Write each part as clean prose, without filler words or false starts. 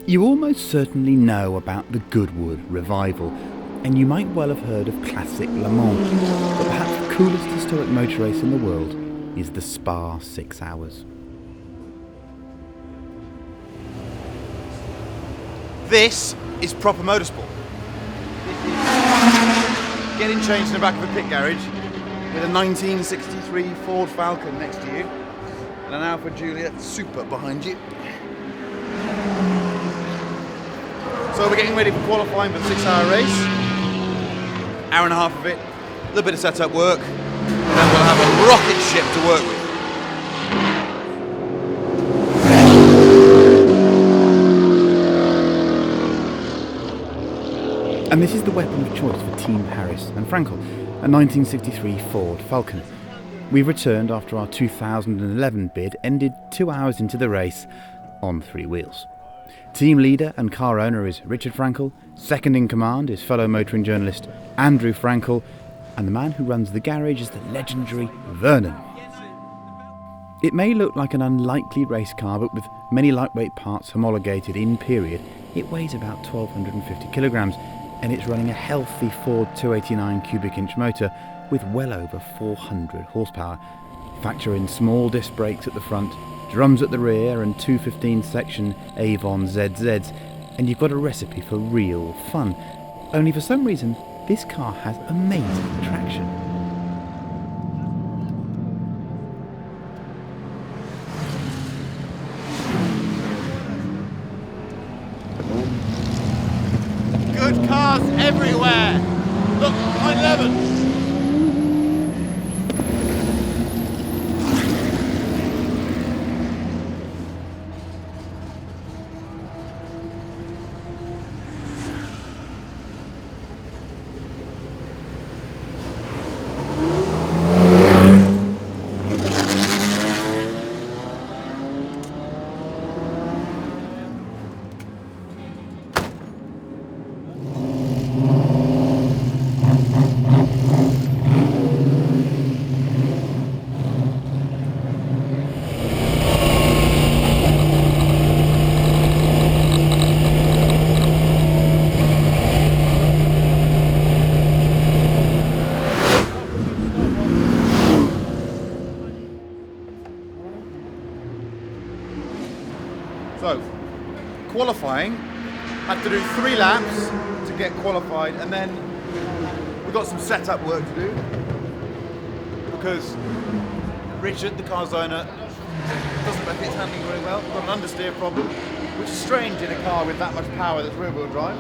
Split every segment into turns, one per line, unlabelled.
You almost certainly know about the Goodwood revival, and you might well have heard of classic Le Mans, but perhaps the coolest historic motor race in the world is the Spa 6 Hours.
This is proper motorsport. This is getting changed in the back of a pit garage with a 1963 Ford Falcon next to you and an Alfa Juliet Super behind you. So we're getting ready for qualifying for the 6-hour race. Hour and a half of it, a little bit of setup work, and then we'll have a rocket ship to work with.
And this is the weapon of choice for Team Harris and Frankel, a 1963 Ford Falcon. We've returned after our 2011 bid ended 2 hours into the race on 3 wheels. Team leader and car owner is Richard Frankel, second in command is fellow motoring journalist Andrew Frankel, and the man who runs the garage is the legendary Vernon. It may look like an unlikely race car, but with many lightweight parts homologated in period, it weighs about 1,250 kilograms, and it's running a healthy Ford 289 cubic inch motor with well over 400 horsepower. Factor in small disc brakes at the front, drums at the rear and 215 section Avon ZZs, and you've got a recipe for real fun. Only for some reason, this car has amazing traction.
Good cars everywhere! Look, line 11! So, qualifying, had to do 3 laps to get qualified, and then we've got some setup work to do because Richard, the car's owner, doesn't reckon it's handling very well. We've got an understeer problem, which is strange in a car with that much power that's rear-wheel drive,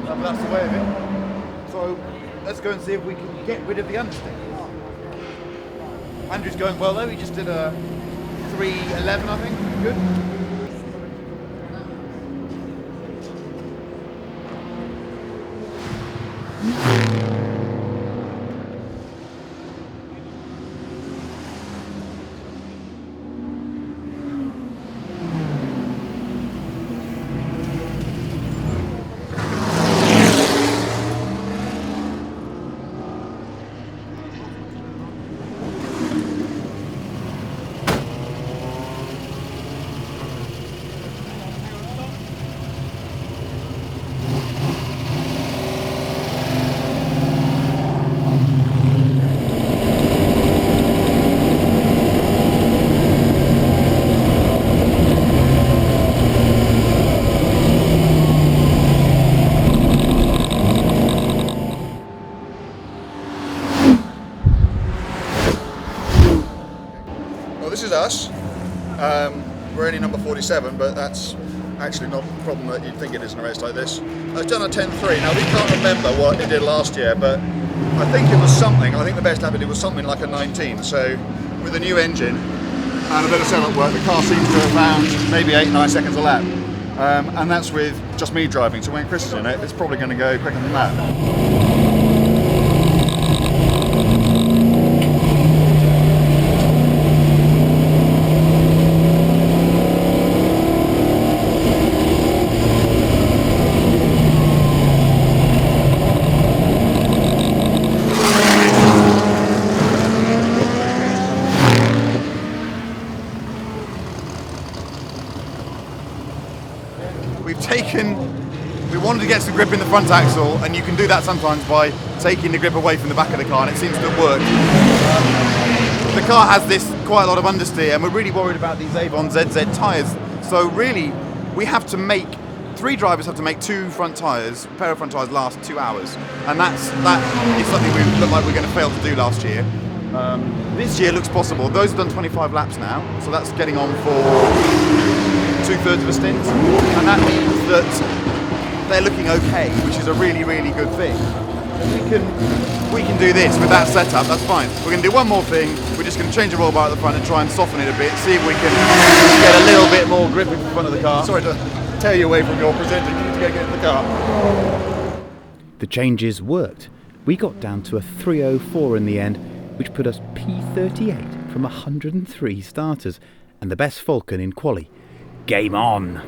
but that's the way of it. So, let's go and see if we can get rid of the understeer. Andrew's going well though, he just did a 3:11 I think, good.
This is us. We're only number 47, but that's actually not the problem that you'd think it is in a race like this. It's done a 10.3. Now we can't remember what it did last year, but I think it was something. I think the best lap it did was something like a 19. So with a new engine and a bit of setup work, the car seems to have found maybe 8-9 seconds a lap. And that's with just me driving. So when Chris is in it, it's probably going to go quicker than that.
we wanted to get some grip in the front axle, and you can do that sometimes by taking the grip away from the back of the car, and it seems to have worked. The car has this quite a lot of understeer, and we're really worried about these Avon ZZ tyres. So really, we have to make, 3 drivers have to make 2 front tyres, a pair of front tyres last 2 hours, and that is something we looked like we were going to fail to do last year. This year looks possible. Those have done 25 laps now, so that's getting on for 2/3 of a stint, and that means that they're looking okay, which is a really, really good thing. If we can do this with that setup, that's fine. We're going to do one more thing. We're just going to change the roll bar at the front and try and soften it a bit, see if we can get a little bit more grip in the front of the car. Sorry to tear you away from your presenting. You need to get in the car.
The changes worked. We got down to a 3:04 in the end, which put us P38 from 103 starters, and the best Falcon in quali. Game on!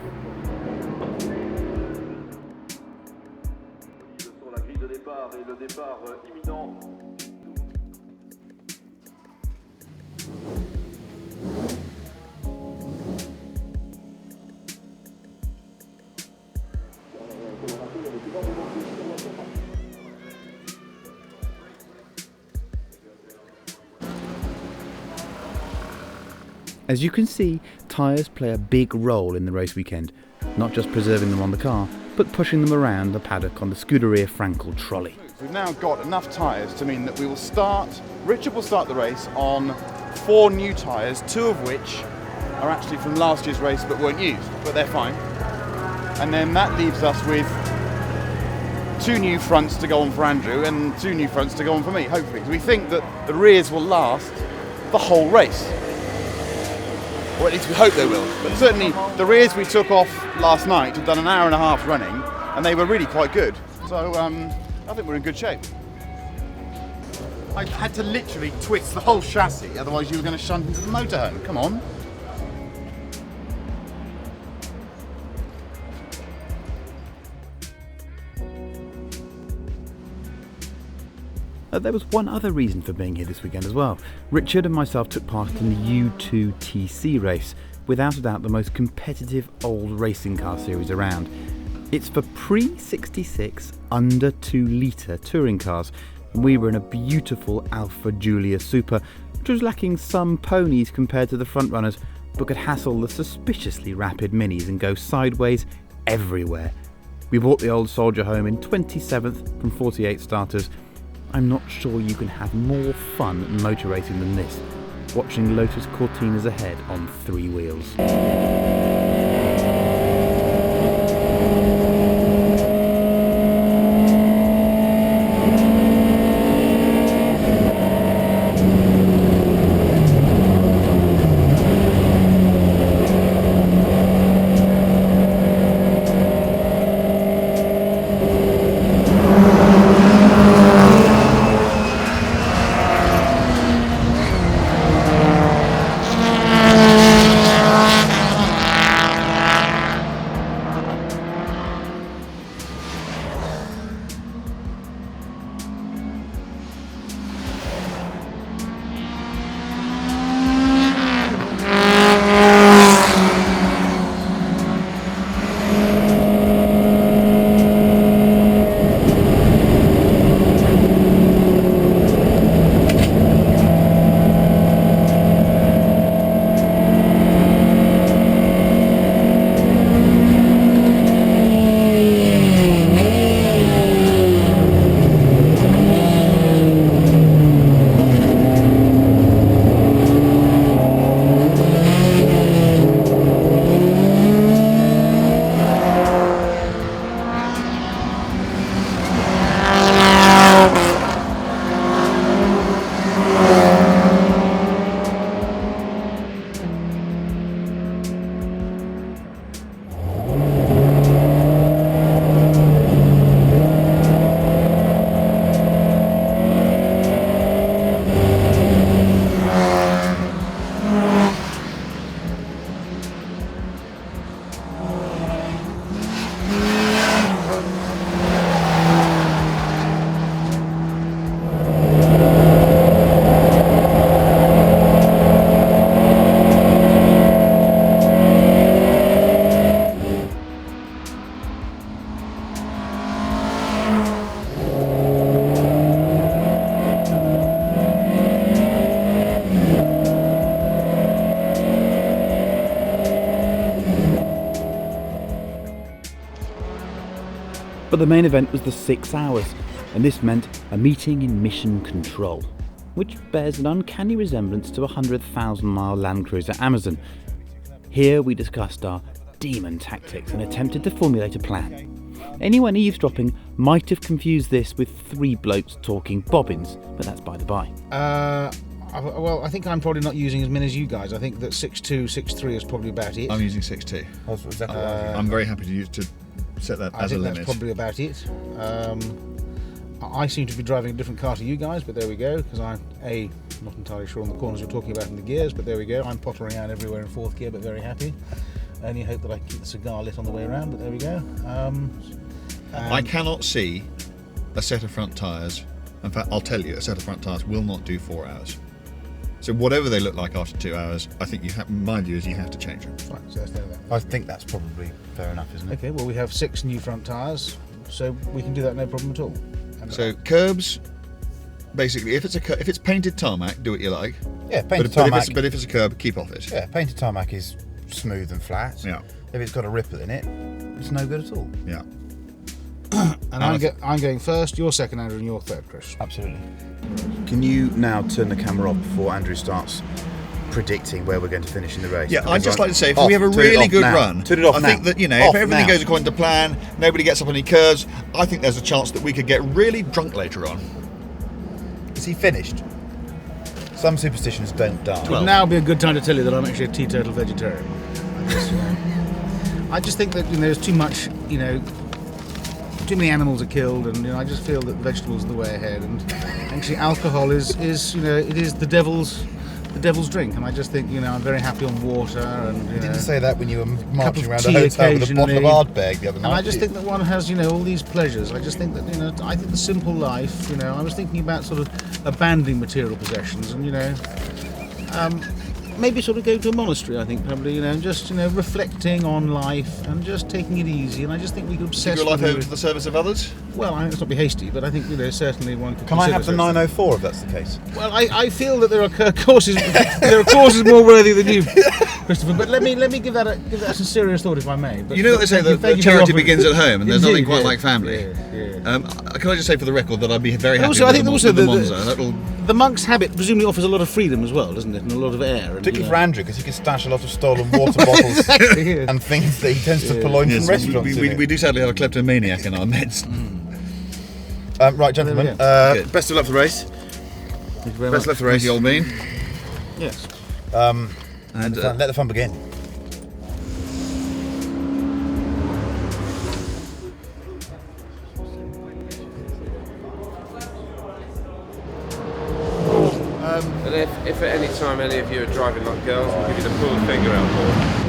As you can see, tyres play a big role in the race weekend, not just preserving them on the car, but pushing them around the paddock on the Scuderia Frankel trolley.
We've now got enough tyres to mean that Richard will start the race on 4 new tyres, 2 of which are actually from last year's race but weren't used, but they're fine. And then that leaves us with 2 new fronts to go on for Andrew and 2 new fronts to go on for me, hopefully. We think that the rears will last the whole race. Or at least we hope they will. But certainly the rears we took off last night have done an hour and a half running, and they were really quite good. So I think we're in good shape. I had to literally twist the whole chassis, otherwise you were going to shunt into the motorhome. Come on.
There was one other reason for being here this weekend as well. Richard and myself took part in the U2TC race, without a doubt the most competitive old racing car series around. It's for pre-66 under 2 litre touring cars, and we were in a beautiful Alfa Giulia Super, which was lacking some ponies compared to the front runners, but could hassle the suspiciously rapid minis and go sideways everywhere. We brought the old soldier home in 27th from 48 starters. I'm not sure you can have more fun motor racing than this, watching Lotus Cortinas ahead on 3 wheels. But the main event was the 6 hours, and this meant a meeting in Mission Control, which bears an uncanny resemblance to a 100,000-mile Land Cruiser Amazon. Here we discussed our demon tactics and attempted to formulate a plan. Anyone eavesdropping might have confused this with 3 blokes talking bobbins, but that's by the by.
Well, I think I'm probably not using as many as you guys. I think that 6.2, 6.3 is probably about it.
I'm using 6.2.
That's exactly what I was
I'm very happy to set that as a limit.
That's probably about it. I seem to be driving a different car to you guys, but there we go, because I'm not entirely sure on the corners you're talking about in the gears, but there we go. I'm pottering out everywhere in 4th gear, but very happy. Only hope that I can keep the cigar lit on the way around, but there we go.
I cannot see a set of front tyres. In fact, I'll tell you, a set of front tyres will not do 4 hours. So whatever they look like after 2 hours, I think my view is you have to change them.
Right, so that's there.
I think that's probably fair enough, isn't it?
Okay, well, we have 6 new front tyres, so we can do that no problem at all.
So curbs, basically, if it's painted tarmac, do what you like.
Yeah, painted tarmac.
But if it's a curb, keep off it.
Yeah, painted tarmac is smooth and flat.
Yeah.
If it's got a ripple in it, it's no good at all.
Yeah.
And I'm going first, you're second, Andrew, and you're third, Chris.
Absolutely. Can you now turn the camera off before Andrew starts predicting where we're going to finish in the race?
Yeah,
Because
I'd just like to say, if
off,
we have a
turn it
really
off
good
now.
run,
Turn it off
I
now.
think that, if
Off
everything
now.
goes according to plan, nobody gets up any curves, I think there's a chance that we could get really drunk later on.
Is he finished? Some superstitions don't die.
It would now be a good time to tell you that I'm actually a teetotal vegetarian. I just think that there's too much, too many animals are killed, and I just feel that vegetables are the way ahead. And actually, alcohol is it is the devil's drink, and I just think I'm very happy on water. And
You didn't say that when you were marching
of
around a
tea
hotel with a bottle of
occasionally.
Ardbeg the other night.
And I just
did
think that one has, all these pleasures. I just think that, I think the simple life, I was thinking about sort of abandoning material possessions and, maybe sort of go to a monastery, I think, probably, and just, reflecting on life and just taking it easy. And I just think we could obsess
Give your life
with
over to the service of others?
Well, let's not be hasty, but I think, certainly one could
Can I
consider
have the
so.
904 if that's the case?
Well, I feel that there are courses more worthy than you, Christopher. But let me give that some serious thought, if I may. But
You know what they say,
thank you-
that
thank you for
charity
offering-
begins at home, and there's nothing
Indeed,
quite
yeah,
like family.
Yeah.
Can I just say for the record that I'd be very happy
Also, I
with
think
the,
also
with the
the-
Monza. That'll
The monk's habit presumably offers a lot of freedom as well, doesn't it, and a lot of air. And,
Particularly for Andrew, because he can stash a lot of stolen water bottles
Exactly, yeah.
and things that he tends to purloin from
Yes,
restaurants.
we do sadly have a kleptomaniac in our midst.
Right, gentlemen,
There
Good.
best of luck for the race.
Thank you very
Best
much.
left for race, the old mean.
Yes.
And
Let the fun begin.
And if at any time any of you are driving like girls, we'll give you the full finger out board.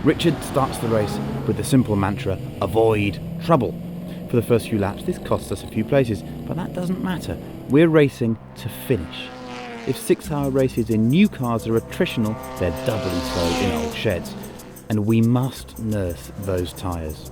Richard starts the race with the simple mantra, avoid trouble. For the first few laps, this costs us a few places, but that doesn't matter. We're racing to finish. If 6-hour races in new cars are attritional, they're doubly so in old sheds. And we must nurse those tyres.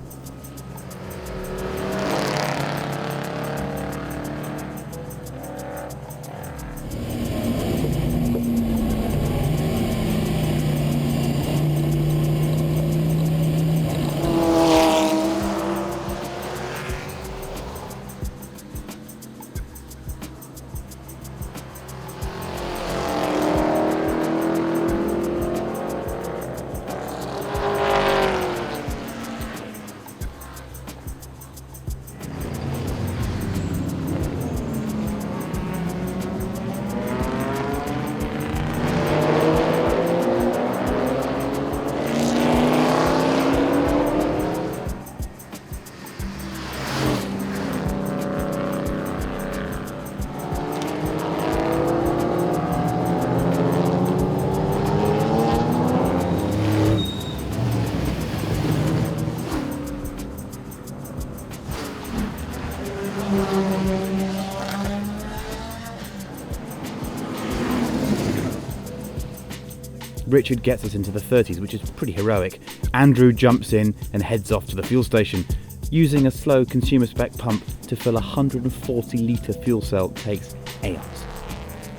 Richard gets us into the 30s, which is pretty heroic. Andrew jumps in and heads off to the fuel station. Using a slow consumer spec pump to fill a 140 litre fuel cell takes aeons.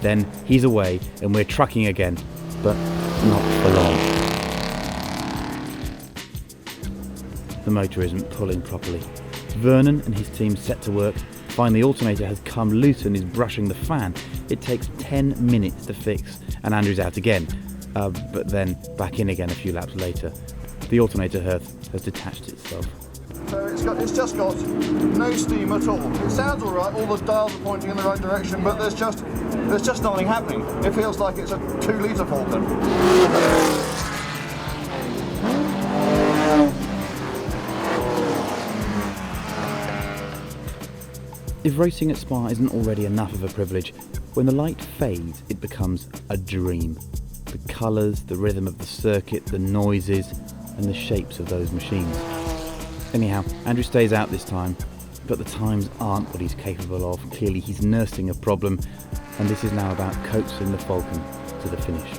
Then he's away and we're trucking again, but not for long. The motor isn't pulling properly. Vernon and his team set to work, find the alternator has come loose and is brushing the fan. It takes 10 minutes to fix and Andrew's out again, but then back in again a few laps later. The alternator hearth has detached itself.
So it's just got no steam at all. It sounds all right, all the dials are pointing in the right direction, but there's just nothing happening. It feels like it's a 2-litre Falcon.
If racing at Spa isn't already enough of a privilege, when the light fades it becomes a dream. The colours, the rhythm of the circuit, the noises and the shapes of those machines. Anyhow, Andrew stays out this time, but the times aren't what he's capable of. Clearly he's nursing a problem, and this is now about coaxing the Falcon to the finish.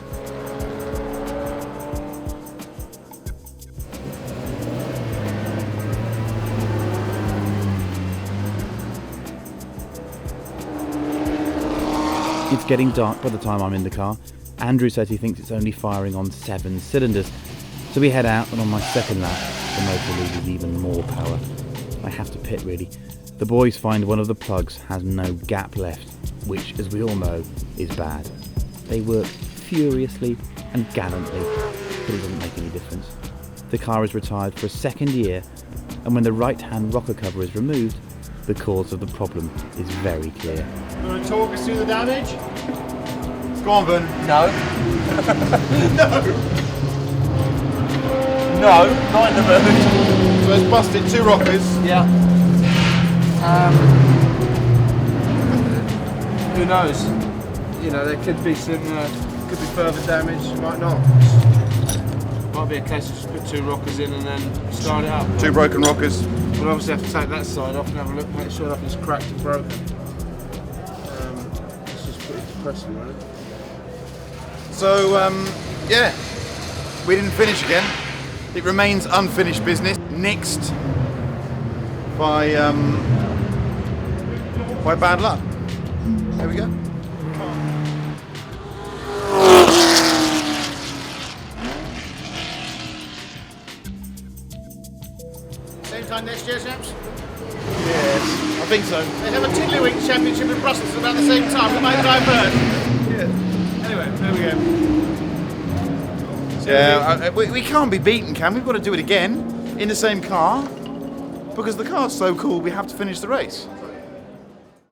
It's getting dark by the time I'm in the car. Andrew says he thinks it's only firing on 7 cylinders. So we head out, and on my second lap, the motor loses even more power. I have to pit really. The boys find one of the plugs has no gap left, which, as we all know, is bad. They work furiously and gallantly, but it doesn't make any difference. The car is retired for a second year, and when the right-hand rocker cover is removed, the cause of the problem is very clear.
You want to talk us through the damage? Go on, Vernon.
No. No, not in the mood.
So it's busted 2 rockers.
Yeah. Who knows? You know, there could be some, could be further damage. Might not. Might be a case of just put 2 rockers in and then start it up.
2 broken rockers.
We'll obviously have to take that side off and have a look, make sure nothing's cracked and broken. It's just pretty depressing, really.
So, yeah, we didn't finish again. It remains unfinished business, nixed by bad luck. There we go.
Same time next year, chaps?
Yes, I think so.
They have a Tiddlywink Championship in Brussels about the same time. We might divert.
Yeah.
Anyway, there we go.
Yeah, we can't be beaten, can we? We've got to do it again in the same car because the car's so cool. We have to finish the race.